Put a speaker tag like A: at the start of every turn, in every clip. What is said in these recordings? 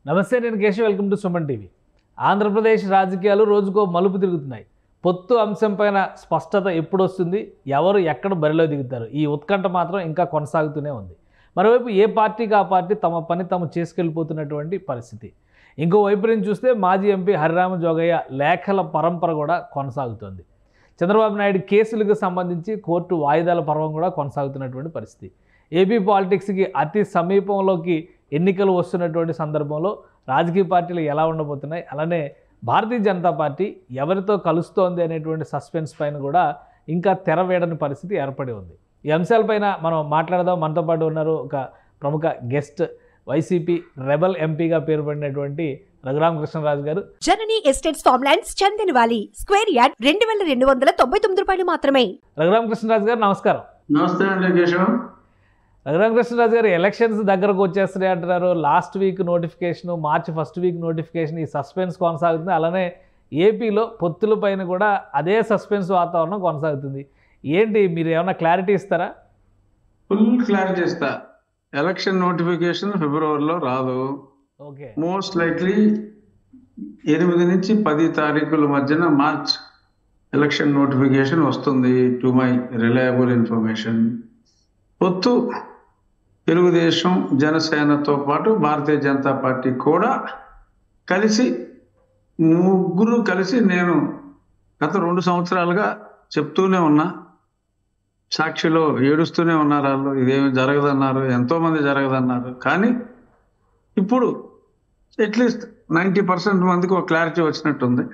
A: నమస్తే, నేను Keshav. Welcome to Suman TV. Andhra Pradesh రాజకీయాలు రోజుకో మలుపు తిరుగుతున్నాయి. పొత్తు అంశంపైన స్పష్టత ఎప్పుడు వస్తుంది, ఎవరు ఎక్కడ బరిలో దిగుతారు, ఈ ఉత్కంఠ మాత్రం ఇంకా కొనసాగుతూనే ఉంది. మరోవైపు ఏ పార్టీకి ఆ పార్టీ తమ పని తాము చేసుకెళ్ళిపోతున్నటువంటి పరిస్థితి. ఇంకోవైపు నుంచి చూస్తే మాజీ ఎంపీ హరిరామ జోగయ్య లేఖల పరంపర కూడా కొనసాగుతోంది. చంద్రబాబు నాయుడు కేసులకు సంబంధించి కోర్టు వాయిదాల పర్వం కూడా కొనసాగుతున్నటువంటి పరిస్థితి. ఏపీ పాలిటిక్స్కి అతి సమీపంలోకి ఎన్నికలు వస్తున్నటువంటి సందర్భంలో రాజకీయ పార్టీలు ఎలా ఉండబోతున్నాయి, అలానే భారతీయ జనతా పార్టీ ఎవరితో కలుస్తోంది అనేటువంటి సస్పెన్స్ పైన కూడా ఇంకా తెరవేయని పరిస్థితి ఏర్పడి ఉంది. ఈ అంశాలపైన మనం మాట్లాడదాం. మనతో పాటు ఉన్నారు ఒక ప్రముఖ గెస్ట్, వైసీపీ రెబల్ ఎంపీగా పేరుపడినటువంటి రఘురామకృష్ణరాజు గారు.
B: జననీ ఎస్టేట్స్ ఫార్మ్లాండ్స్ చందనవాలి స్క్వేర్ యార్డ్ 2299 రూపాయలు మాత్రమే.
A: రఘురామకృష్ణరాజు గారు నమస్కారం.
C: నమస్తే అండి కేశవ్.
A: రఘురామకృష్ణరాజు గారు, ఎలక్షన్స్ దగ్గరకు వచ్చేస్తున్నాయి అంటున్నారు. లాస్ట్ వీక్ నోటిఫికేషన్, మార్చి ఫస్ట్ వీక్ నోటిఫికేషన్, ఈ సస్పెన్స్ కొనసాగుతుంది. అలానే ఏపీలో పొత్తుల పైన కూడా అదే సస్పెన్స్ వాతావరణం కొనసాగుతుంది. ఏంటి, మీరు ఏమైనా క్లారిటీ ఇస్తారా?
C: ఫుల్ క్లారిటీ ఇస్తా. ఎలక్షన్ నోటిఫికేషన్ ఫిబ్రవరిలో రాదు.
A: ఓకే,
C: మోస్ట్ లైక్లీ 8 నుంచి 10 తారీఖుల మధ్యన మార్చ్ ఎలక్షన్ నోటిఫికేషన్ వస్తుంది. To my reliable information. పొత్తు తెలుగుదేశం, జనసేనతో పాటు భారతీయ జనతా పార్టీ కూడా కలిసి, ముగ్గురు కలిసి, నేను గత 2 సంవత్సరాలుగా చెప్తూనే ఉన్నా, సాక్షిలో ఏడుస్తూనే ఉన్నారు వాళ్ళు. ఇదేమి జరగదన్నారు, ఎంతోమంది జరగదన్నారు. కానీ ఇప్పుడు అట్లీస్ట్ 90% మందికి ఒక క్లారిటీ వచ్చినట్టుంది.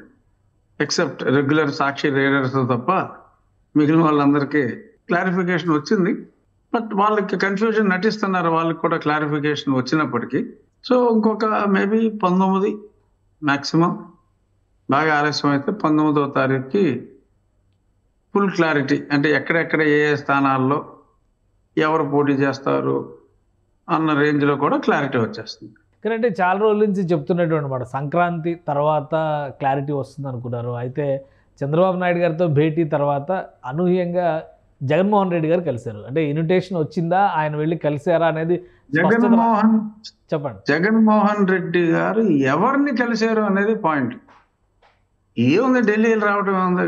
C: ఎక్సెప్ట్ రెగ్యులర్ సాక్షి రీడర్స్ తప్ప మిగిలిన వాళ్ళందరికీ క్లారిఫికేషన్ వచ్చింది. బట్ వాళ్ళకి కన్ఫ్యూజన్ నటిస్తున్నారు. వాళ్ళకి కూడా క్లారిఫికేషన్ వచ్చినప్పటికీ. సో ఇంకొక మేబీ 19 మ్యాక్సిమం, బాగా ఆలస్యం అయితే 19వ తారీఖుకి ఫుల్ క్లారిటీ. అంటే ఎక్కడెక్కడ ఏ ఏ స్థానాల్లో ఎవరు పోటీ చేస్తారు అన్న రేంజ్లో కూడా క్లారిటీ వచ్చేస్తుంది.
A: ఎందుకంటే చాలా రోజుల నుంచి చెప్తున్నటువంటి అనమాట, సంక్రాంతి తర్వాత క్లారిటీ వస్తుంది అనుకున్నారు. అయితే చంద్రబాబు నాయుడు గారితో భేటీ తర్వాత అనూహ్యంగా జగన్మోహన్ రెడ్డి గారు కలిశారు. అంటే ఇన్విటేషన్ వచ్చిందా, ఆయన వెళ్ళి కలిసారా అనేది చెప్పండి.
C: జగన్మోహన్ రెడ్డి గారు ఎవరిని కలిశారు అనేది పాయింట్. ఏముంది, ఢిల్లీలో రావడం ఉంది,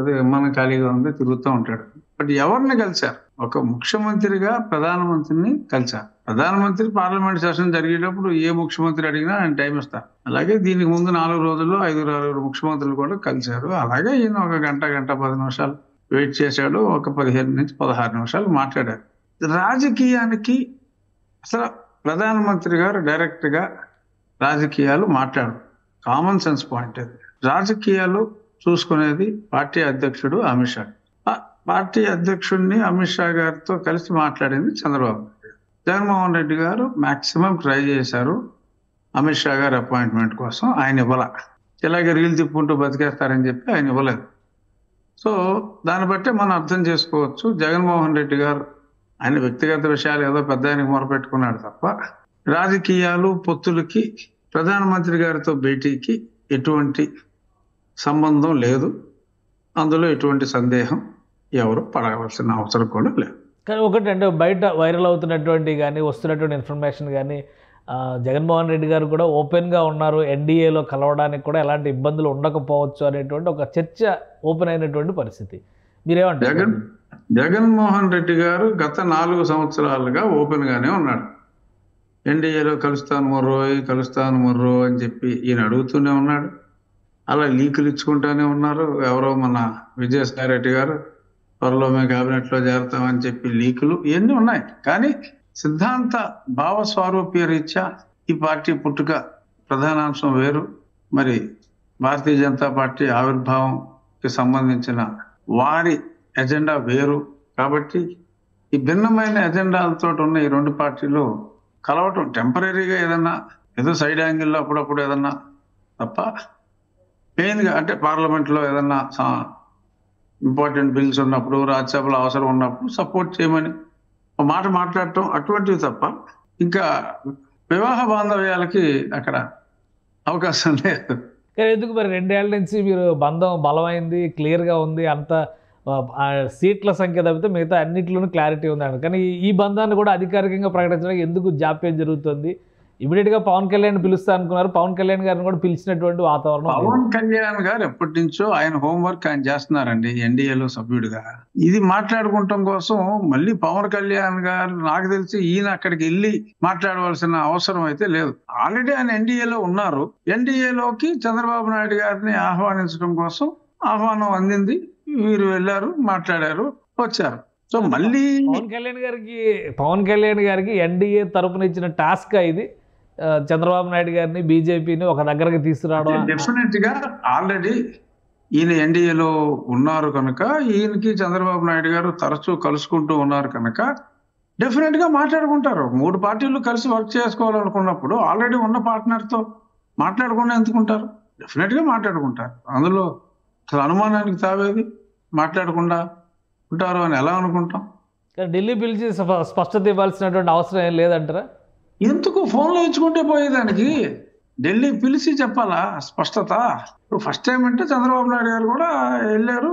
C: అదే మన ఖాళీగా ఉంది, తిరుగుతూ ఉంటాడు. బట్ ఎవరిని కలిశారు? ఒక ముఖ్యమంత్రిగా ప్రధానమంత్రిని కలిశారు. ప్రధానమంత్రి పార్లమెంట్ సెషన్ జరిగేటప్పుడు ఏ ముఖ్యమంత్రి అడిగినా ఆయన టైం ఇస్తారు. అలాగే దీనికి ముందు 4 రోజుల్లో 5 ముఖ్యమంత్రులు కూడా కలిశారు. అలాగే ఈయన ఒక గంట 10 నిమిషాలు వెయిట్ చేశాడు. ఒక 15 నుంచి 16 నిమిషాలు మాట్లాడారు. రాజకీయానికి అసలు ప్రధానమంత్రి గారు డైరెక్ట్గా రాజకీయాలు మాట్లాడు. కామన్ సెన్స్ పాయింట్ అది. రాజకీయాలు చూసుకునేది పార్టీ అధ్యక్షుడు అమిత్ షా. పార్టీ అధ్యక్షుడిని అమిత్ షా గారితో కలిసి మాట్లాడింది చంద్రబాబు నాయుడు. జగన్మోహన్ రెడ్డి గారు మాక్సిమం ట్రై చేశారు అమిత్ షా గారి అపాయింట్మెంట్ కోసం. ఆయన ఇవ్వాల, ఇలాగే రీల్ తిప్పుకుంటూ బతికేస్తారని చెప్పి ఆయన ఇవ్వలేదు. సో దాన్ని బట్టి మనం అర్థం చేసుకోవచ్చు, జగన్మోహన్ రెడ్డి గారు ఆయన వ్యక్తిగత విషయాలు ఏదో పెద్ద ఆయనకు మొరపెట్టుకున్నాడు తప్ప రాజకీయాలు, పొత్తులకి, ప్రధానమంత్రి గారితో భేటీకి ఎటువంటి సంబంధం లేదు. అందులో ఎటువంటి సందేహం ఎవరు పడవలసిన అవసరం కూడా లేదు.
A: కానీ ఒకటి, అంటే బయట వైరల్ అవుతున్నటువంటి కానీ వస్తున్నటువంటి ఇన్ఫర్మేషన్ కానీ జగన్మోహన్ రెడ్డి గారు కూడా ఓపెన్గా ఉన్నారు, ఎన్డీఏలో కలవడానికి కూడా ఎలాంటి ఇబ్బందులు ఉండకపోవచ్చు అనేటువంటి ఒక చర్చ ఓపెన్ అయినటువంటి పరిస్థితి. మీరేమంటారు?
C: జగన్మోహన్ రెడ్డి గారు గత 4 సంవత్సరాలుగా ఓపెన్గానే ఉన్నాడు. ఎన్డీఏలో కలుస్తాను మొర్రో అని చెప్పి ఈయన అడుగుతూనే ఉన్నాడు. అలా లీకులు ఇచ్చుకుంటూనే ఉన్నారు. ఎవరో మన విజయసాయి రెడ్డి గారు త్వరలో మేము క్యాబినెట్లో చేరుతామని చెప్పి లీకులు ఇవన్నీ ఉన్నాయి. కానీ సిద్ధాంత భావస్వారూప్య రీత్యా ఈ పార్టీ పుట్టుక ప్రధానాంశం వేరు, మరి భారతీయ జనతా పార్టీ ఆవిర్భావంకి సంబంధించిన వారి ఎజెండా వేరు. కాబట్టి ఈ భిన్నమైన ఎజెండాలతో ఉన్న ఈ 2 పార్టీలు కలవటం టెంపరీగా ఏదో సైడ్ యాంగిల్లో అప్పుడప్పుడు ఏదన్నా తప్ప, మెయిన్గా అంటే పార్లమెంట్లో ఏదన్నా ఇంపార్టెంట్ బిల్స్ ఉన్నప్పుడు, రాజ్యసభలో అవసరం ఉన్నప్పుడు సపోర్ట్ చేయమని మాట మాట్లాడటం, అటువంటివి తప్ప ఇంకా వివాహ బాంధవ్యాలకి అక్కడ అవకాశం లేదు.
A: ఎందుకు మరి 2 ఏళ్ల నుంచి మీరు బంధం బలమైంది, క్లియర్గా ఉంది, అంత సీట్ల సంఖ్య తప్పితే మిగతా అన్నింటిలోనూ క్లారిటీ ఉందండి. కానీ ఈ బంధాన్ని కూడా అధికారికంగా ప్రకటించడానికి ఎందుకు జాప్యం జరుగుతుంది? ఇమీడియట్గా పవన్ కళ్యాణ్ పిలుస్తా అనుకున్నారు. పవన్ కళ్యాణ్ గారిని కూడా పిలిచినటువంటి వాతావరణం లేదు.
C: పవన్ కళ్యాణ్ గారు ఎప్పటి నుంచో ఆయన హోంవర్క్ ఆయన చేస్తున్నారండి ఎన్డీఏలో సభ్యుడిగా. ఇది మాట్లాడుకుంటాం కోసం మళ్ళీ పవన్ కళ్యాణ్ గారు నాకు తెలిసి ఈయన అక్కడికి వెళ్ళి మాట్లాడవలసిన అవసరం అయితే లేదు. ఆల్రెడీ ఆయన ఎన్డీఏలో ఉన్నారు. ఎన్డీఏలోకి చంద్రబాబు నాయుడు గారిని ఆహ్వానించడం కోసం ఆహ్వానం అందింది. వీరు వెళ్ళారు, మాట్లాడారు, వచ్చారు. సో మళ్ళీ
A: పవన్ కళ్యాణ్ గారికి ఎన్డీఏ తరపున ఇచ్చిన టాస్క్ ఇది, చంద్రబాబు నాయుడు గారిని బీజేపీని ఒక దగ్గరకి తీసుకురావడం.
C: డెఫినెట్ గా ఆల్రెడీ ఈయన ఎన్డీఏలో ఉన్నారు కనుక, ఈయనకి చంద్రబాబు నాయుడు గారు తరచూ కలుసుకుంటూ ఉన్నారు కనుక డెఫినెట్ గా మాట్లాడుకుంటారు. 3 పార్టీలు కలిసి వర్క్ చేసుకోవాలనుకున్నప్పుడు ఆల్రెడీ ఉన్న పార్ట్నర్ తో మాట్లాడకుండా ఎందుకుంటారు? డెఫినెట్ గా మాట్లాడుకుంటారు. అందులో అసలు అనుమానానికి తావేది. మాట్లాడకుండా ఉంటారు అని ఎలా అనుకుంటాం?
A: ఢిల్లీ పిలిచి స్పష్టత ఇవ్వాల్సినటువంటి అవసరం ఏం లేదంటారా?
C: ఎందుకు ఫోన్లో ఇచ్చుకుంటే పోయేదానికి ఢిల్లీ పిలిచి చెప్పాలా స్పష్టత? ఫస్ట్ టైం అంటే చంద్రబాబు నాయుడు గారు కూడా వెళ్ళారు,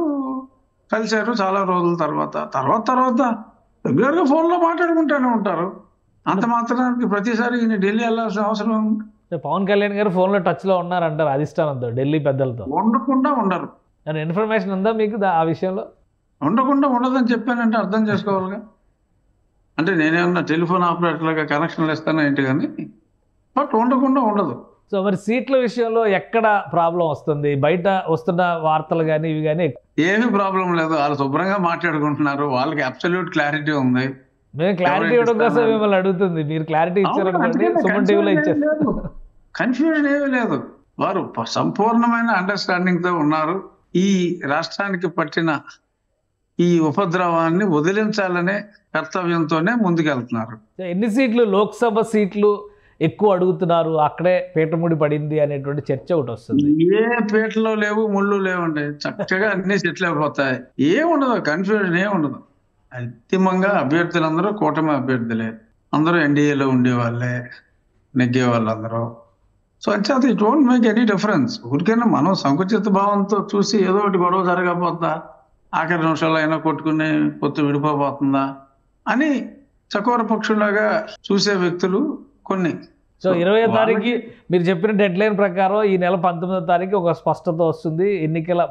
C: కలిశారు చాలా రోజుల తర్వాత రెగ్యులర్ గా ఫోన్లో మాట్లాడుకుంటూనే ఉంటారు. అంత మాత్రానికి ప్రతిసారి ఈయన ఢిల్లీ వెళ్ళాల్సిన అవసరం ఉంది?
A: పవన్ కళ్యాణ్ గారు ఫోన్లో టచ్లో ఉన్నారంటారు అధిష్టానంతో, ఢిల్లీ పెద్దలతో.
C: ఉండకుండా ఉండరు.
A: ఇన్ఫర్మేషన్ ఉందా మీకు ఆ విషయంలో?
C: ఉండకుండా ఉండదని చెప్పానంటే అర్థం చేసుకోవాలిగా. అంటే నేనేమన్నా టెలిఫోన్ ఆపరేటర్లుగా కనెక్షన్లు ఇస్తాను ఏంటి, కానీ బట్ ఉండకుండా ఉండదు.
A: సో మరి సీట్ల విషయంలో ఎక్కడ ప్రాబ్లం వస్తుంది? బయట వస్తున్న వార్తలు కానీ ఇవి కానీ
C: ఏమీ ప్రాబ్లం లేదు. వాళ్ళు శుభ్రంగా మాట్లాడుకుంటున్నారు. వాళ్ళకి అబ్సల్యూట్ క్లారిటీ ఉంది.
A: మేము క్లారిటీ ఇవ్వడం కోసం మిమ్మల్ని అడుగుతుంది. మీరు క్లారిటీ ఇచ్చారనుకోండి, సుమన్ టీవీలో ఇచ్చారు.
C: కన్ఫ్యూజన్ ఏమీ లేదు. వారు సంపూర్ణమైన అండర్స్టాండింగ్ తో ఉన్నారు. ఈ రాష్ట్రానికి పట్టిన ఈ ఉపద్రవాన్ని వదిలించాలనే కర్తవ్యంతోనే ముందుకెళ్తున్నారు.
A: ఎన్ని సీట్లు, లోక్సభ సీట్లు ఎక్కువ అడుగుతున్నారు, అక్కడే పీటముడి పడింది అనేటువంటి చర్చ ఒకటి వస్తుంది.
C: ఏ పీటలో లేవు, ముళ్ళు లేవండి. చక్కగా అన్ని సెటిల్ అయిపోతాయి. ఏముండదు, కన్ఫ్యూజన్ ఏముండదు. అంతిమంగా అభ్యర్థులందరూ కూటమి అభ్యర్థులే. అందరూ ఎన్డీఏలో ఉండేవాళ్ళే, నెగ్గే వాళ్ళందరూ. సో అంచేత it won't make any difference. ఊరికైనా మనం సంకుచిత భావంతో చూసి ఏదో ఒకటి గొడవ జరగకపోద్దా, ఆఖరి నిమిషాలు అయినా కొట్టుకుని పొత్తు విడిపోతుందా అని చకోర పక్షులాగా చూసే వ్యక్తులు కొన్ని.
A: సో 20వ తారీఖు మీరు చెప్పిన డెడ్ లైన్ ప్రకారం ఈ నెల 19వ తారీఖు ఒక స్పష్టత వస్తుంది. ఎన్నికల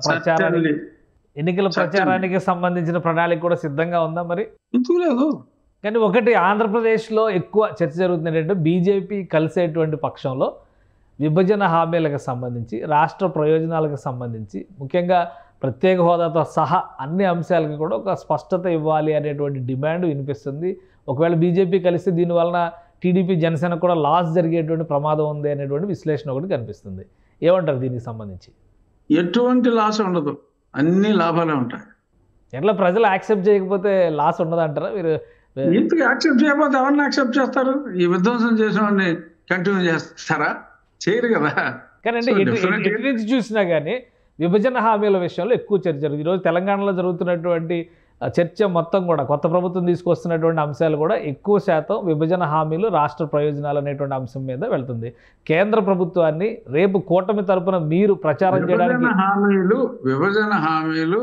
A: ప్రచారానికి సంబంధించిన ప్రణాళిక కూడా సిద్ధంగా ఉందా? మరి
C: ఎందుకు లేదు.
A: కానీ ఒకటి ఆంధ్రప్రదేశ్లో ఎక్కువ చర్చ జరుగుతుంది ఏంటంటే, బీజేపీ కలిసేటువంటి పక్షంలో విభజన హామీలకు సంబంధించి, రాష్ట్ర ప్రయోజనాలకు సంబంధించి, ముఖ్యంగా ప్రత్యేక హోదాతో సహా అన్ని అంశాలకు కూడా ఒక స్పష్టత ఇవ్వాలి అనేటువంటి డిమాండ్ వినిపిస్తుంది. ఒకవేళ బీజేపీ కలిస్తే దీనివలన టీడీపీ, జనసేన కూడా లాస్ జరిగేటువంటి ప్రమాదం ఉంది అనేటువంటి విశ్లేషణ ఒకటి కనిపిస్తుంది. ఏమంటారు దీనికి సంబంధించి?
C: ఎటువంటి లాస్ ఉండదు, అన్ని లాభాలే ఉంటాయి.
A: ఎట్లా ప్రజలు యాక్సెప్ట్ చేయకపోతే లాస్ ఉండదంటారా? మీరు
C: ఎందుకు యాక్సెప్ట్ చేయకపోతే ఎవరిని యాక్సెప్ట్ చేస్తారు? ఈ విధ్వంసం చేసిన వాడిని కంటిన్యూ చేస్తారా? చేయరు కదా.
A: కానీ అంటే ఎటు నుంచి చూసినా కానీ విభజన హామీల విషయంలో ఎక్కువ చర్చ జరుగుతుంది. ఈరోజు తెలంగాణలో జరుగుతున్నటువంటి చర్చ మొత్తం కూడా, కొత్త ప్రభుత్వం తీసుకొస్తున్నటువంటి అంశాలు కూడా ఎక్కువ శాతం విభజన హామీలు, రాష్ట్ర ప్రయోజనాలు అనేటువంటి అంశం మీద వెళ్తుంది. కేంద్ర ప్రభుత్వాన్ని రేపు కూటమి తరపున మీరు ప్రచారం చేయడానికి
C: విభజన హామీలు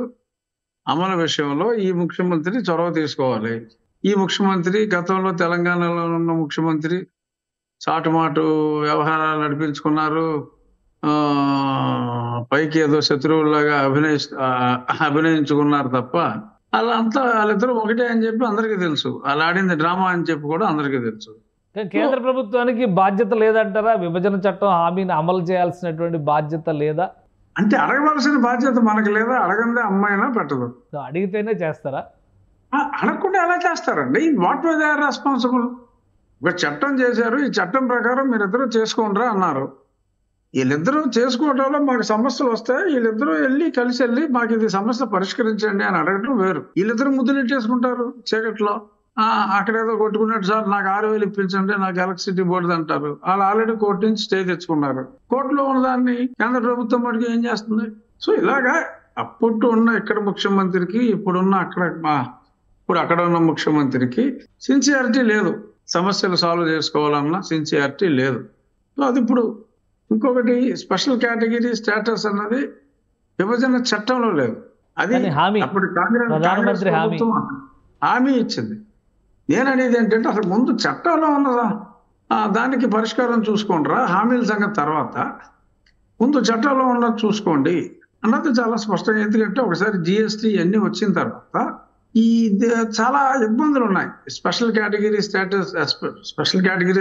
C: అమలు విషయంలో ఈ ముఖ్యమంత్రి చొరవ తీసుకోవాలి. ఈ ముఖ్యమంత్రి గతంలో తెలంగాణలో ఉన్న ముఖ్యమంత్రి చాటుమాటు వ్యవహారాలు నడిపించుకున్నారు. పైకి ఏదో శత్రువులాగా అభినయించుకున్నారు తప్ప వాళ్ళిద్దరూ ఒకటే అని చెప్పి అందరికీ తెలుసు. వాళ్ళు ఆడింది డ్రామా అని చెప్పి కూడా అందరికీ తెలుసు.
A: కేంద్ర ప్రభుత్వానికి బాధ్యత లేదంటారా? విభజన చట్టం హామీని అమలు చేయాల్సినటువంటి బాధ్యత లేదా?
C: అంటే అడగవలసిన బాధ్యత మనకు లేదా? అడగందే అమ్మాయినా పెట్టదు.
A: అడిగితేనే చేస్తారా?
C: అడగకుండా ఎలా చేస్తారండి? What way they are responsible. ఒక చట్టం చేశారు, ఈ చట్టం ప్రకారం మీరిద్దరూ చేసుకోండిరా అన్నారు. వీళ్ళిద్దరూ చేసుకోవడంలో మాకు సమస్యలు వస్తాయి, వీళ్ళిద్దరూ కలిసి వెళ్ళి మాకు ఇది సమస్య పరిష్కరించండి అని అడగటం వేరు. వీళ్ళిద్దరూ ముద్దులెట్టేసుకుంటారు చీకట్లో. అక్కడేదో కొట్టుకున్నట్టు, సార్ నాకు 6,000 ఇప్పించండి, నాకు ఎలక్ట్రిసిటీ బోర్డు అంటారు. వాళ్ళు ఆల్రెడీ కోర్టు నుంచి స్టే తెచ్చుకున్నారు. కోర్టులో ఉన్నదాన్ని కేంద్ర ప్రభుత్వం మటుకు ఏం చేస్తుంది? సో ఇలాగా అప్పుడు ఉన్న ఇక్కడ ముఖ్యమంత్రికి, ఇప్పుడు అక్కడ ఉన్న ముఖ్యమంత్రికి సిన్సియారిటీ లేదు. సమస్యలు సాల్వ్ చేసుకోవాలన్నా సిన్సియారిటీ లేదు. సో అది ఇప్పుడు ఇంకొకటి, స్పెషల్ కేటగిరీ స్టేటస్ అన్నది విభజన చట్టంలో లేదు. అది అప్పుడు కాంగ్రెస్ ప్రభుత్వం హామీ ఇచ్చింది. నేను అనేది ఏంటంటే అసలు ముందు చట్టంలో ఉన్నదా? దానికి పరిష్కారం చూసుకోండిరా, హామీల సంగతి తర్వాత, ముందు చట్టంలో ఉన్నది చూసుకోండి అన్నది చాలా స్పష్టంగా. ఎందుకంటే ఒకసారి జిఎస్టీ అన్నీ వచ్చిన తర్వాత చాలా ఇబ్బందులు ఉన్నాయి. స్పెషల్ కేటగిరీ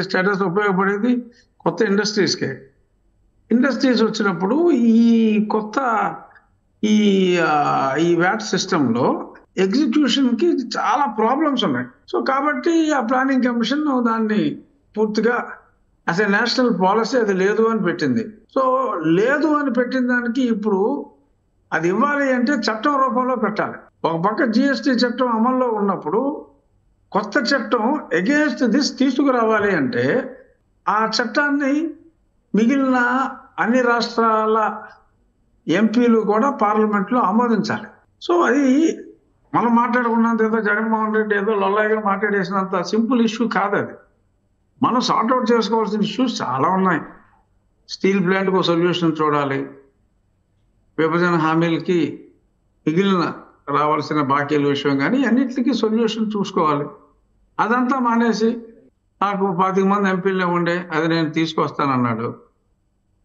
C: స్టేటస్ ఉపయోగపడేది కొత్త ఇండస్ట్రీస్కే. ఇండస్ట్రీస్ వచ్చినప్పుడు ఈ కొత్త ఈ వ్యాట్ సిస్టంలో ఎగ్జిక్యూషన్కి చాలా ప్రాబ్లమ్స్ ఉన్నాయి. సో కాబట్టి ఆ ప్లానింగ్ కమిషన్ దాన్ని పూర్తిగా అసలు నేషనల్ పాలసీ అది లేదు అని పెట్టింది. సో లేదు అని పెట్టిన దానికి ఇప్పుడు అది ఇవ్వాలి అంటే చట్టం రూపంలో పెట్టాలి. ఒక పక్క జిఎస్టీ చట్టం అమల్లో ఉన్నప్పుడు కొత్త చట్టం అగేన్స్ట్ దిస్ తీసుకురావాలి అంటే ఆ చట్టాన్ని మిగిలిన అన్ని రాష్ట్రాల ఎంపీలు కూడా పార్లమెంట్లో ఆమోదించాలి. సో అది మనం మాట్లాడుకున్నంత ఏదో జగన్మోహన్ రెడ్డి ఏదో లొల్లాయిగా మాట్లాడేసినంత సింపుల్ ఇష్యూ కాదు. అది మనం సార్ట్అవుట్ చేసుకోవాల్సిన ఇష్యూస్ చాలా ఉన్నాయి. స్టీల్ ప్లాంట్కు సొల్యూషన్ చూడాలి, విభజన హామీలకి మిగిలిన రావాల్సిన బాకీల విషయం కానీ అన్నిటికీ సొల్యూషన్ చూసుకోవాలి. అదంతా మానేసి నాకు 25 మంది ఎంపీలే ఉండే, అది నేను తీసుకొస్తానన్నాడు.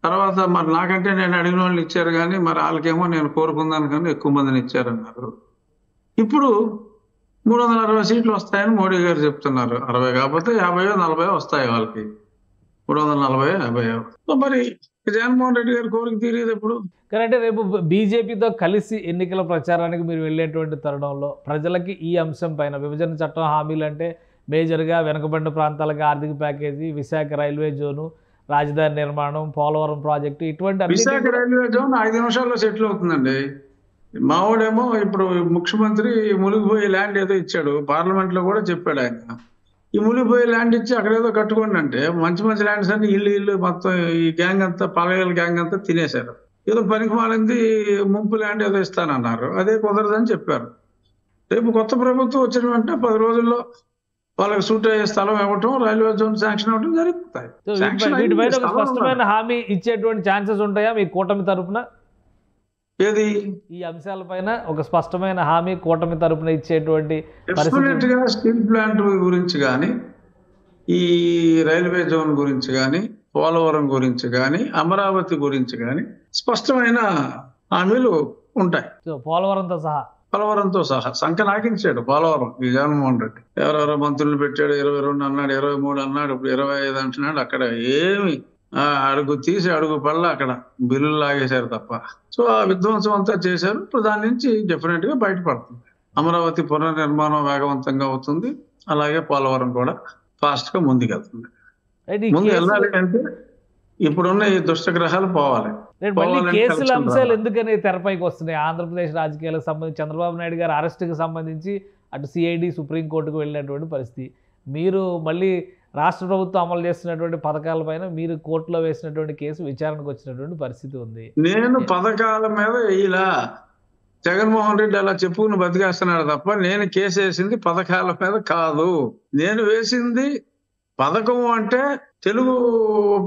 C: తర్వాత మరి నాకంటే నేను అడిగిన వాళ్ళు ఇచ్చారు కానీ మరి వాళ్ళకేమో నేను కోరుకుందాను కానీ ఎక్కువ మందిని ఇచ్చారన్నారు. ఇప్పుడు 360 సీట్లు వస్తాయని మోడీ గారు చెప్తున్నారు. 60 కాకపోతే 50 40 వస్తాయి వాళ్ళకి, 340 50. సో మరి జగన్మోహన్ రెడ్డి గారి కోరిక తీరేది ఎప్పుడు?
A: కానీ రేపు బీజేపీతో కలిసి ఎన్నికల ప్రచారానికి మీరు వెళ్ళేటువంటి తరుణంలో ప్రజలకి ఈ అంశం పైన విభజన చట్టం హామీలు అంటే మేజర్గా వెనుకబడిన ప్రాంతాలకు ఆర్థిక ప్యాకేజీ, విశాఖ రైల్వే జోను, రాజధాని నిర్మాణం, పోలవరం ప్రాజెక్టు, ఇటువంటి
C: విశాఖ రైల్వే జోన్ 5 నిమిషాల్లో సెటిల్ అవుతుందండి. మావాడేమో ఇప్పుడు ముఖ్యమంత్రి మునిగిపోయే ల్యాండ్ ఏదో ఇచ్చాడు, పార్లమెంట్ లో కూడా చెప్పాడు ఆయన. ఈ మునిగిపోయే ల్యాండ్ ఇచ్చి అక్కడ ఏదో కట్టుకోండి అంటే మంచి మంచి ల్యాండ్స్ అన్ని ఇల్లు మొత్తం ఈ గ్యాంగ్ అంతా పలగల గ్యాంగ్ అంతా తినేశారు. ఏదో పనికి మాలింది ముంపు ల్యాండ్ ఏదో ఇస్తానన్నారు, అదే కుదరదని చెప్పారు. రేపు కొత్త ప్రభుత్వం వచ్చిన వెంటనే 10 రోజుల్లో వాళ్ళకి సూట్ అయ్యే స్థలం ఇవ్వటం, రైల్వే జోన్ శాంక్షన్ అవ్వడం జరుగుతాయి.
A: వీటిపైన ఒక స్పష్టమైన హామీ ఇచ్చేటువంటి ఛాన్సెస్ ఉంటాయా మీ కూటమి తరపున?
C: ఏది
A: ఈ అంశాలపైన ఒక స్పష్టమైన హామీ కూటమి తరపున ఇచ్చేటువంటి
C: డెఫినెట్ గా స్టీల్ ప్లాంట్ గురించి కానీ, ఈ రైల్వే జోన్ గురించి కానీ, పోలవరం గురించి కానీ, అమరావతి గురించి కానీ స్పష్టమైన హామీలు ఉంటాయి. పోలవరంతో సహా సంఖ్య నాకించాడు పోలవరం ఈ జగన్మోహన్ రెడ్డి. ఎవరెవరో మంత్రులు పెట్టాడు, 22 అన్నాడు, 23 అన్నాడు, ఇప్పుడు 25 అంటున్నాడు. అక్కడ ఏమి అడుగు తీసి అడుగు పడలా, అక్కడ బిల్లులు లాగేశారు తప్ప. సో ఆ విధ్వంసం అంతా చేశారు. ఇప్పుడు దాని నుంచి డెఫినెట్ గా బయటపడుతుంది. అమరావతి పునర్నిర్మాణం వేగవంతంగా అవుతుంది, అలాగే పోలవరం కూడా ఫాస్ట్ గా ముందుకెళ్తుంది. ముందు వెళ్ళాలి అంటే ఇప్పుడున్న ఈ దుష్టగ్రహాలు పోవాలి.
A: కేసుల అంశాలు ఎందుకని తెరపైకి వస్తున్నాయి? ఆంధ్రప్రదేశ్ రాజకీయాలకు సంబంధించి చంద్రబాబు నాయుడు గారి అరెస్ట్కి సంబంధించి అటు సిఐడి సుప్రీంకోర్టుకు వెళ్ళినటువంటి పరిస్థితి, మీరు మళ్ళీ రాష్ట్ర ప్రభుత్వం అమలు చేస్తున్నటువంటి పథకాలపైన మీరు కోర్టులో వేసినటువంటి కేసు విచారణకు వచ్చినటువంటి పరిస్థితి ఉంది.
C: నేను పథకాల మీద ఇలా జగన్మోహన్ రెడ్డి అలా చెప్పుకుని బతికేస్తున్నాడు తప్ప నేను కేసు వేసింది పథకాల మీద కాదు. నేను వేసింది పథకం అంటే తెలుగు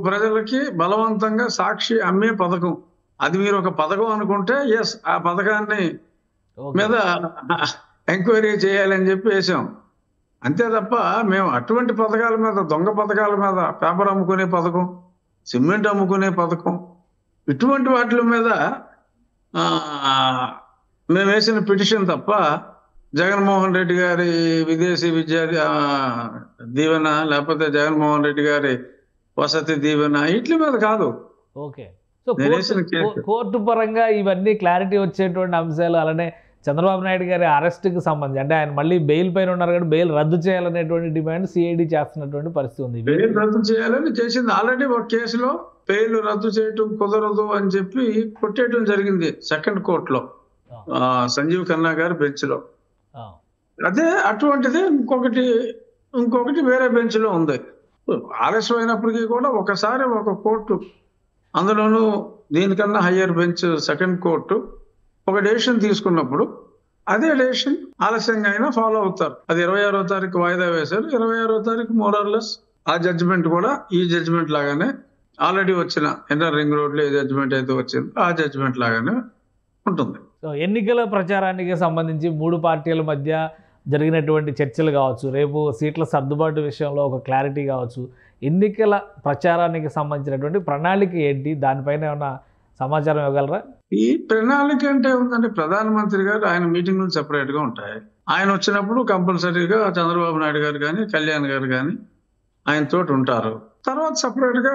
C: ప్రజలకి బలవంతంగా సాక్షి అమ్మే పథకం. అది మీరు ఒక పథకం అనుకుంటే ఎస్, ఆ పథకాన్ని మీద ఎంక్వైరీ చేయాలని చెప్పి వేసాం. అంతే తప్ప మేము అటువంటి పథకాల మీద, దొంగ పథకాల మీద, పేపర్ అమ్ముకునే పథకం, సిమెంట్ అమ్ముకునే పథకం, ఇటువంటి వాటి మీద మేము వేసిన పిటిషన్ తప్ప జగన్మోహన్ రెడ్డి గారి విదేశీ విద్యా దీవెన లేకపోతే జగన్మోహన్ రెడ్డి గారి వసతి దీవెన వీటి మీద కాదు.
A: ఓకే, సో కోర్టు పరంగా ఇవన్నీ క్లారిటీ వచ్చేటువంటి అంశాలు. అలానే చంద్రబాబు నాయుడు గారి అరెస్ట్కి సంబంధించి అంటే ఆయన మళ్ళీ బెయిల్ పైన ఉన్నారు కానీ బెయిల్ రద్దు చేయాలనేటువంటి డిమాండ్ సిఐడి చేస్తున్నటువంటి పరిస్థితి ఉంది.
C: బెయిల్ రద్దు చేయాలని చేసింది ఆల్రెడీ. ఒక కేసులో బెయిల్ రద్దు చేయటం కుదరదు అని చెప్పి కొట్టేయటం జరిగింది సెకండ్ కోర్టులో, సంజీవ్ ఖన్నా గారి బెంచ్ లో. అదే అటువంటిది ఇంకొకటి వేరే బెంచ్ లో ఉంది. ఆలస్యం అయినప్పటికీ కూడా ఒకసారి ఒక కోర్టు, అందులోనూ దీనికన్నా హయ్యర్ బెంచ్ సెకండ్ కోర్టు ఒక డెసిషన్ తీసుకున్నప్పుడు అదే డెసిషన్ ఆలస్యంగా అయినా ఫాలో అవుతారు. అది 26వ తారీఖు వాయిదా వేశారు. 26వ తారీఖు మోరల్లెస్ ఆ జడ్జిమెంట్ కూడా ఈ జడ్జిమెంట్ లాగానే ఆల్రెడీ వచ్చిన ఇన్నర్ రింగ్ రోడ్ లో ఏ జడ్జిమెంట్ అయితే వచ్చిందో ఆ జడ్జిమెంట్ లాగానే ఉంటుంది.
A: సో ఎన్నికల ప్రచారానికి సంబంధించి 3 పార్టీల మధ్య జరిగినటువంటి చర్చలు కావచ్చు, రేపు సీట్ల సర్దుబాటు విషయంలో ఒక క్లారిటీ కావచ్చు, ఎన్నికల ప్రచారానికి సంబంధించినటువంటి ప్రణాళిక ఏంటి, దానిపైన ఏమైనా సమాచారం ఇవ్వగలరా?
C: ఈ ప్రణాళిక అంటే ఉందంటే ప్రధానమంత్రి గారు ఆయన మీటింగ్లు సెపరేట్ గా ఉంటాయి. ఆయన వచ్చినప్పుడు కంపల్సరీగా చంద్రబాబు నాయుడు గారు కానీ కళ్యాణ్ గారు కానీ ఆయనతో ఉంటారు. తర్వాత సెపరేట్ గా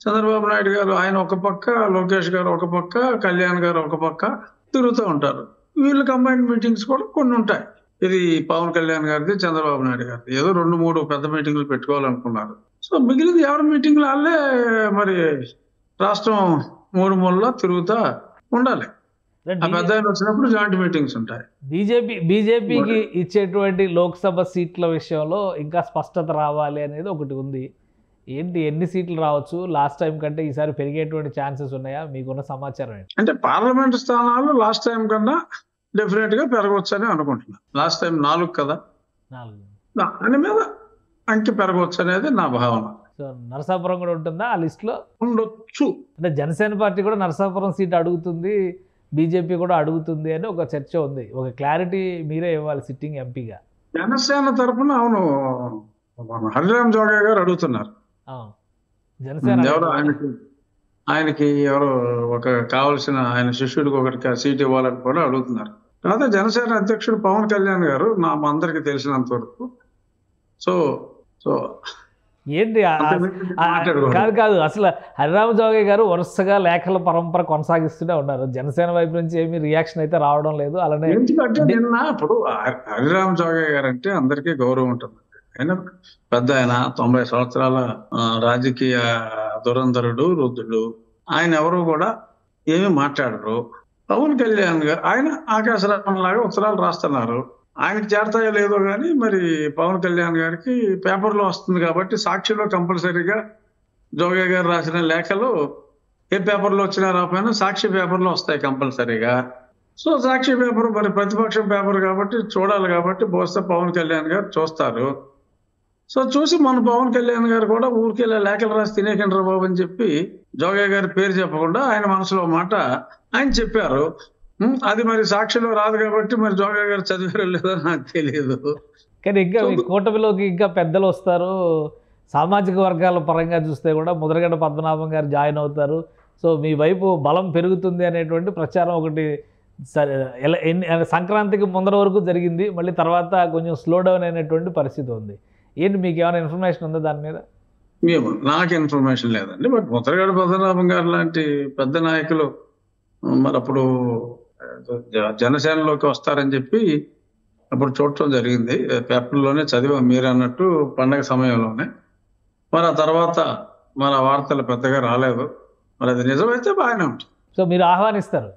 C: చంద్రబాబు నాయుడు గారు ఆయన ఒక పక్క, లోకేష్ గారు ఒక పక్క, కళ్యాణ్ గారు ఒక పక్క తిరుగుతూ ఉంటారు. వీళ్ళు కంబైన్డ్ మీటింగ్స్ కూడా కొన్ని ఉంటాయి. ఇది పవన్ కళ్యాణ్ గారిది, చంద్రబాబు నాయుడు గారిది ఏదో 2-3 పెద్ద మీటింగ్లు పెట్టుకోవాలనుకున్నారు. సో మిగిలింది ఎవరి మీటింగ్లు వాళ్ళే మరి రాష్ట్రం 3 మూలలో తిరుగుతా ఉండాలి. ఆ పెద్ద ఆయన వచ్చినప్పుడు జాయింట్ మీటింగ్స్ ఉంటాయి.
A: బీజేపీకి ఇచ్చేటువంటి లోక్సభ సీట్ల విషయంలో ఇంకా స్పష్టత రావాలి అనేది ఒకటి ఉంది. ఏంటి, ఎన్ని సీట్లు రావచ్చు? లాస్ట్ టైం కంటే ఈసారి పెరిగేటువంటి ఛాన్సెస్ ఉన్నాయా? మీకున్న సమాచారం ఏంటి?
C: అంటే పార్లమెంట్ స్థానాలు లాస్ట్ టైం కన్నా డెఫినెట్ గా పెరగవచ్చు అని అనుకుంటున్నా. లాస్ట్ టైం 4 కదా,
A: 4
C: దాని మీద అంకె పెరగవచ్చు అనేది నా భావన.
A: సో నరసాపురం కూడా ఉంటుందా ఆ లిస్టులో?
C: ఉండొచ్చు.
A: అంటే జనసేన పార్టీ కూడా నరసాపురం సీట్ అడుగుతుంది, బీజేపీ కూడా అడుగుతుంది అని ఒక చర్చ ఉంది. ఒక క్లారిటీ మీరే ఇవ్వాలి సిట్టింగ్ ఎంపీగా.
C: జనసేన తరఫున అవును హరిరామ్ జోగే గారు అడుగుతున్నారు.
A: జనసేన
C: ఎవరు ఆయనకి ఎవరు ఒక కావాల్సిన ఆయన శిష్యుడికి ఒకటి సీట్ ఇవ్వాలని కూడా అడుగుతున్నారు. తర్వాత జనసేన అధ్యక్షుడు పవన్ కళ్యాణ్ గారు మా అందరికి తెలిసినంత వరకు సో సో
A: ఏంటి కాదు అసలు హరిరామ జోగే గారు వరుసగా లేఖల పరంపర కొనసాగిస్తూనే ఉన్నారు. జనసేన వైపు నుంచి ఏమీ రియాక్షన్ అయితే రావడం లేదు. అలానే
C: ఎందుకంటే నిన్న ఇప్పుడు హరిరామ జోగే గారు అంటే అందరికీ గౌరవం ఉంటుంది. ఆయన పెద్ద ఆయన 90 సంవత్సరాల రాజకీయ దురంధరుడు, రుద్రుడు. ఆయన ఎవరు కూడా ఏమీ మాట్లాడరు. పవన్ కళ్యాణ్ గారు ఆయన ఆకాశరామంలాగా ఉత్తరాలు రాస్తున్నారు. ఆయనకి చేరతాయో లేదో కానీ మరి పవన్ కళ్యాణ్ గారికి పేపర్లో వస్తుంది కాబట్టి సాక్షిలో కంపల్సరీగా జోగే గారు రాసిన లేఖలు ఏ పేపర్లో వచ్చినా రాకపోయినా సాక్షి పేపర్లో వస్తాయి కంపల్సరీగా. సో సాక్షి పేపర్ మరి ప్రతిపక్షం పేపర్ కాబట్టి చూడాలి కాబట్టి బహుశా పవన్ కళ్యాణ్ గారు చూస్తారు. సో చూసి మన పవన్ కళ్యాణ్ గారు కూడా ఊరికి లేఖలు రాసి తినేకండ్రా బాబు అని చెప్పి జోగే గారి పేరు చెప్పకుండా ఆయన మనసులో మాట ఆయన చెప్పారు. అది మరి సాక్షిలో రాదు కాబట్టి మరి జోగా గారు చదివారో లేదో నాకు తెలియదు.
A: కానీ ఇంకా మీ కూటమిలోకి ఇంకా పెద్దలు వస్తారు. సామాజిక వర్గాల పరంగా చూస్తే కూడా ముద్రగడ్డ పద్మనాభం గారు జాయిన్ అవుతారు. సో మీ వైపు బలం పెరుగుతుంది అనేటువంటి ప్రచారం ఒకటి సంక్రాంతికి ముందర వరకు జరిగింది. మళ్ళీ తర్వాత కొంచెం స్లో డౌన్ అయినటువంటి పరిస్థితి ఉంది. ఏంటి, మీకు ఏమైనా ఇన్ఫర్మేషన్ ఉందా దాని మీద?
C: నాకు ఇన్ఫర్మేషన్ లేదండి. బట్ ముద్రగడ్డ పద్మనాభం గారు లాంటి పెద్ద నాయకులు మరి అప్పుడు జనసేనలోకి వస్తారని చెప్పి అప్పుడు చూడటం జరిగింది. పేపర్లోనే చదివాం మీరు అన్నట్టు పండగ సమయంలోనే. మరి ఆ తర్వాత మరి ఆ వార్తలు పెద్దగా రాలేదు. మరి అది నిజమైతే బాగానే ఉంటుంది.
A: సో మీరు ఆహ్వానిస్తారు?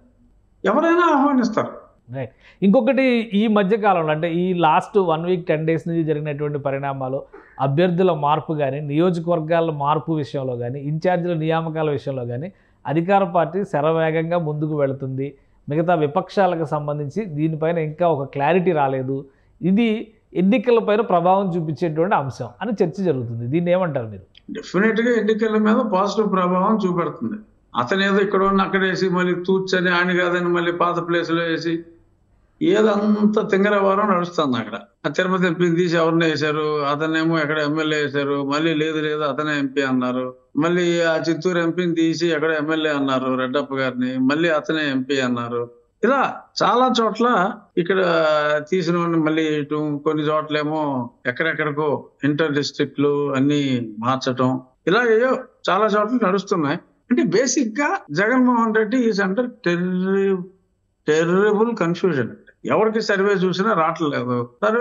C: ఎవరైనా ఆహ్వానిస్తారు.
A: రైట్. ఇంకొకటి, ఈ మధ్యకాలంలో అంటే ఈ లాస్ట్ 1 వీక్ 10 డేస్ నుంచి జరిగినటువంటి పరిణామాలు, అభ్యర్థుల మార్పు కానీ, నియోజకవర్గాల మార్పు విషయంలో కానీ, ఇన్ఛార్జీల నియామకాల విషయంలో కానీ అధికార పార్టీ శరవేగంగా ముందుకు వెళుతుంది. మిగతా విపక్షాలకు సంబంధించి దీనిపైన ఇంకా ఒక క్లారిటీ రాలేదు. ఇది ఎన్నికలపైన ప్రభావం చూపించేటువంటి అంశం అని చర్చ జరుగుతుంది. దీన్ని ఏమంటారు మీరు?
C: డెఫినెట్ గా ఎన్నికల మీద పాజిటివ్ ప్రభావం చూపెడుతుంది. అతను ఏదో ఇక్కడ ఉన్న అక్కడ వేసి మళ్ళీ తూర్చని ఆయన కాదని మళ్ళీ పాత ప్లేసులో వేసి ఏదంతా తింగరవారం నడుస్తుంది అక్కడ. ఆ తిరుపతి ఎంపీని తీసి ఎవరిని వేశారు, అతనేమో ఎక్కడ ఎమ్మెల్యే వేశారు, మళ్ళీ లేదు అతనే ఎంపీ అన్నారు. మళ్ళీ ఆ చిత్తూరు ఎంపీని తీసి ఎక్కడ ఎమ్మెల్యే అన్నారు రెడ్డప్ప గారిని, మళ్ళీ అతనే ఎంపీ అన్నారు. ఇలా చాలా చోట్ల ఇక్కడ తీసిన మళ్ళీ ఇటు కొన్ని చోట్లేమో ఎక్కడెక్కడికో ఇంటర్ డిస్ట్రిక్ట్లు అన్ని మార్చటం, ఇలా ఏయో చాలా చోట్ల నడుస్తున్నాయి. అంటే బేసిక్ గా Jaganmohan Reddy is under terrible confusion. ఎవరికి సర్వే చూసినా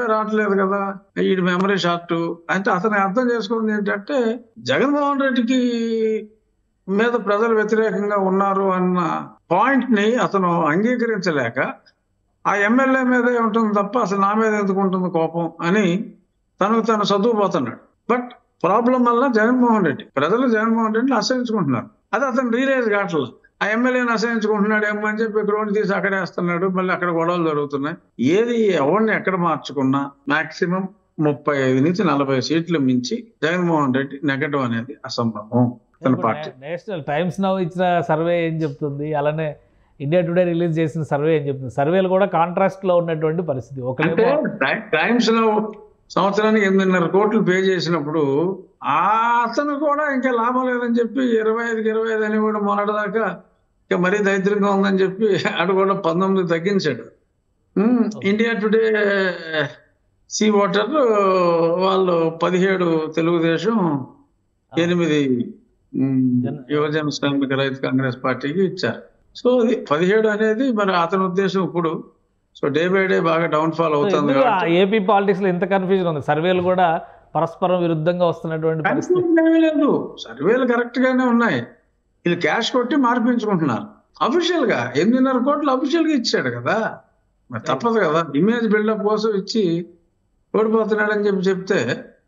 C: రావట్లేదు కదా, ఈ మెమరీ షార్ట్ అంటే అతను అర్థం చేసుకుంది ఏంటంటే జగన్మోహన్ రెడ్డికి మీద ప్రజలు వ్యతిరేకంగా ఉన్నారు అన్న పాయింట్ ని అతను అంగీకరించలేక ఆ ఎమ్మెల్యే మీదే ఉంటుంది తప్ప అసలు నా మీద ఎందుకు ఉంటుంది కోపం అని తను చదువుపోతున్నాడు. బట్ ప్రాబ్లం వల్ల ప్రజలు జగన్మోహన్ రెడ్డిని అసహించుకుంటున్నారు. అది అతను రియలైజ్ కావట్లేదు. ఆ ఎమ్మెల్యేని అసహించుకుంటున్నాడు ఏమో అని చెప్పి గ్రౌండ్ తీసి అక్కడే వేస్తున్నాడు. మళ్ళీ అక్కడ గొడవలు జరుగుతున్నాయి. ఏది ఎవరిని ఎక్కడ మార్చుకున్నా మాక్సిమం 35 నుంచి 40 సీట్లు మించి జగన్మోహన్ రెడ్డి నెగటివ్ అనేది అసంభవం.
A: నేషనల్ టైమ్స్ నౌ ఇచ్చిన సర్వే ఏం చెప్తుంది? అలానే ఇండియా టుడే రిలీజ్ చేసిన సర్వే ఏం చెప్తుంది, సర్వేలు కూడా కాంట్రాస్ట్లో ఉన్నటువంటి పరిస్థితి.
C: అంటే
A: ఒకరేమో
C: టైమ్స్ లో సంవత్సరానికి 8.5 కోట్లు పే చేసినప్పుడు అతను కూడా ఇంకా లాభం లేదని చెప్పి 25కి 25 అని కూడా మొన్నటిదాకా ఇంకా మరీ దరిద్రంగా ఉందని చెప్పి అటు కూడా 19 తగ్గించాడు. ఇండియా టుడే సీ వాటర్ వాళ్ళు 17 తెలుగుదేశం, 8 యువజన శ్రామిక రైతు కాంగ్రెస్ పార్టీకి ఇచ్చారు. సో అది 17 అనేది మరి అతని ఉద్దేశం. ఇప్పుడు సో డే బై డే బాగా డౌన్ ఫాల్ అవుతుంది.
A: ఏపీ పాలిటిక్స్ లో ఎంత కన్ఫ్యూజన్ ఉంది, సర్వేలు కూడా పరస్పరం విరుద్ధంగా వస్తున్నటువంటి పరిస్థితి.
C: ఏమీ లేదు, సర్వేలు కరెక్ట్ గానే ఉన్నాయి. వీళ్ళు క్యాష్ కొట్టి మార్పించుకుంటున్నారు. అఫీషియల్ గా 8.5 కోట్లు అఫీషియల్ గా ఇచ్చాడు కదా, మరి తప్పదు కదా. ఇమేజ్ బిల్డప్ కోసం ఇచ్చి ఓడిపోతున్నాడని చెప్తే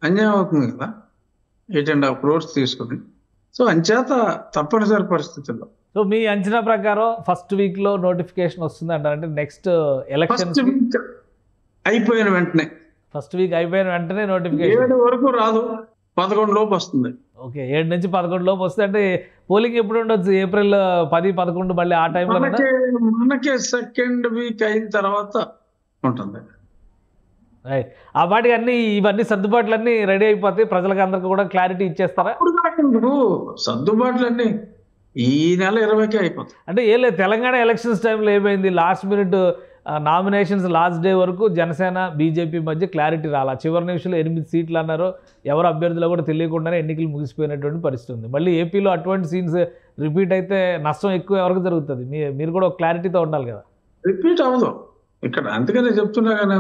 C: అన్యాయం అవుతుంది కదా. 8.5 crores తీసుకుని. సో అంచేత తప్పనిసరి పరిస్థితుల్లో.
A: సో మీ అంచనా ప్రకారం ఫస్ట్ వీక్ లో నోటిఫికేషన్ వస్తుంది అంటారు, అంటే నెక్స్ట్ ఎలక్షన్
C: అయిపోయిన వెంటనే,
A: ఫస్ట్ వీక్ అయిపోయిన వెంటనే నోటిఫికేషన్
C: 7 వరకు రాదు, 11 లోపు వస్తుంది.
A: ఓకే, 7 నుంచి 11 లోపు వస్తుంది. అంటే పోలింగ్ ఎప్పుడు ఉండొచ్చు, ఏప్రిల్ 10, 11 మళ్ళీ ఆ టైంలో
C: మనకే సెకండ్ వీక్ అయిన తర్వాత ఉంటుంది.
A: రైట్, ఆ పాటికి అన్ని ఇవన్నీ సర్దుబాట్లు అన్ని రెడీ అయిపోతాయి, ప్రజలకు అందరికి కూడా క్లారిటీ ఇచ్చేస్తారా?
C: ఇప్పుడు సర్దుబాట్లన్నీ ఈ నెల 20కే అయిపోతాయి.
A: అంటే ఏం లేదు, తెలంగాణ ఎలక్షన్స్ టైంలో ఏమైంది, last minute nominations last day వరకు జనసేన బీజేపీ మధ్య క్లారిటీ రాలా. చివరి నిమిషంలో 8 సీట్లు అన్నారు, ఎవరు అభ్యర్థులు కూడా తెలియకుండానే ఎన్నికలు ముగిసిపోయినటువంటి పరిస్థితి ఉంది. మళ్ళీ ఏపీలో అటువంటి సీన్స్ రిపీట్ అయితే నష్టం ఎక్కువ ఎవరికి జరుగుతుంది? మీరు కూడా ఒక క్లారిటీతో ఉండాలి కదా.
C: రిపీట్ అవ్వదు ఇక్కడ, అందుకనే చెప్తున్నా కదా,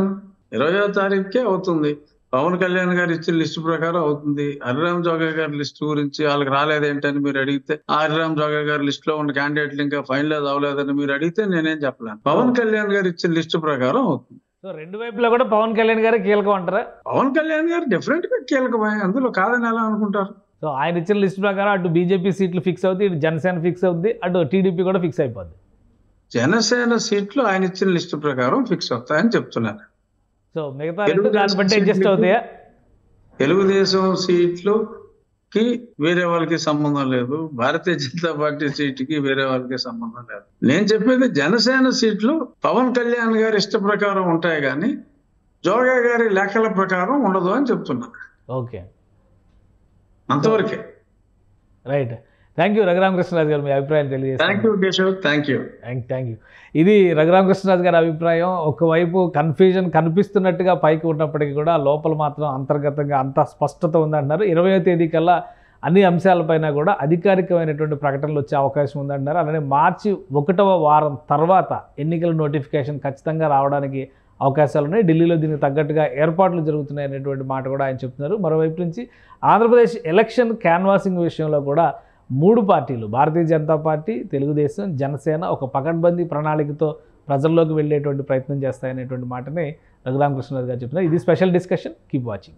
C: 20వ తారీఖుకే అవుతుంది. పవన్ కళ్యాణ్ గారు ఇచ్చిన లిస్టు ప్రకారం అవుతుంది. హరిరామ్ జోగా గారి లిస్టు గురించి వాళ్ళకి రాలేదేంటని మీరు అడిగితే, ఆ హరిరామ్ జోగా గారి లిస్ట్ లో ఉన్న క్యాండిడేట్లు ఇంకా ఫైనలైజ్ అవ్వలేదని మీరు అడిగితే నేనేం చెప్పలేను. పవన్ కళ్యాణ్ గారు ఇచ్చిన లిస్టు ప్రకారం అవుతుంది.
A: సో రెండు వైపులా కూడా పవన్ కళ్యాణ్ గారే కీలకం అంటారా?
C: పవన్ కళ్యాణ్ గారు డెఫినెట్ గా కీలకమే, అందులో కాదని ఎలా అనుకుంటారు.
A: సో ఆయన ఇచ్చిన లిస్ట్ ప్రకారం అటు బీజేపీ సీట్లు ఫిక్స్ అవుతాయి, ఇటు జనసేన ఫిక్స్ అవుద్ది, అటు టీడీపీ కూడా ఫిక్స్ అయిపోద్ది.
C: జనసేన సీట్లు ఆయన ఇచ్చిన లిస్టు ప్రకారం ఫిక్స్ అవుతాయని చెప్తున్నారు.
A: సో మిగతా దాన్ని బట్టి అడ్జస్ట్ అవుతాయా?
C: తెలుగుదేశం సీట్లుకి వేరే వాళ్ళకి సంబంధం లేదు, భారతీయ జనతా పార్టీ సీటుకి వేరే వాళ్ళకి సంబంధం లేదు. నేను చెప్పేది జనసేన సీట్లు పవన్ కళ్యాణ్ గారి ఇష్ట ప్రకారం ఉంటాయి కానీ జోగా గారి లెక్కల ప్రకారం ఉండదు అని చెప్తున్నా.
A: ఓకే,
C: అంతవరకే.
A: రైట్, థ్యాంక్ యూ రఘురామకృష్ణరాజు గారు, మీ అభిప్రాయం తెలియజేస్తారు.
C: Thank you Keshav, thank you.
A: Thank you. ఇది రఘురామకృష్ణరాజు గారి అభిప్రాయం. ఒకవైపు కన్ఫ్యూజన్ కనిపిస్తున్నట్టుగా పైకి ఉన్నప్పటికీ కూడా లోపల మాత్రం అంతర్గతంగా అంత స్పష్టత ఉందంటున్నారు. 20వ తేదీ కల్లా అన్ని అంశాలపైన కూడా అధికారికమైనటువంటి ప్రకటనలు వచ్చే అవకాశం ఉందంటున్నారు. అలానే మార్చి 1వ వారం తర్వాత ఎన్నికల నోటిఫికేషన్ ఖచ్చితంగా రావడానికి అవకాశాలు ఉన్నాయి. ఢిల్లీలో దీనికి తగ్గట్టుగా ఏర్పాట్లు జరుగుతున్నాయి అనేటువంటి మాట కూడా ఆయన చెప్తున్నారు. మరోవైపు నుంచి ఆంధ్రప్రదేశ్ ఎలక్షన్ క్యాన్వాసింగ్ విషయంలో కూడా 3 పార్టీలు, భారతీయ జనతా పార్టీ, తెలుగుదేశం, జనసేన ఒక పకడ్బందీ ప్రణాళికతో ప్రజల్లోకి వెళ్ళేటువంటి ప్రయత్నం చేస్తాయనేటువంటి మాటని రఘురామకృష్ణరాజు గారు చెప్తున్నారు. ఇది స్పెషల్ డిస్కషన్. Keep watching.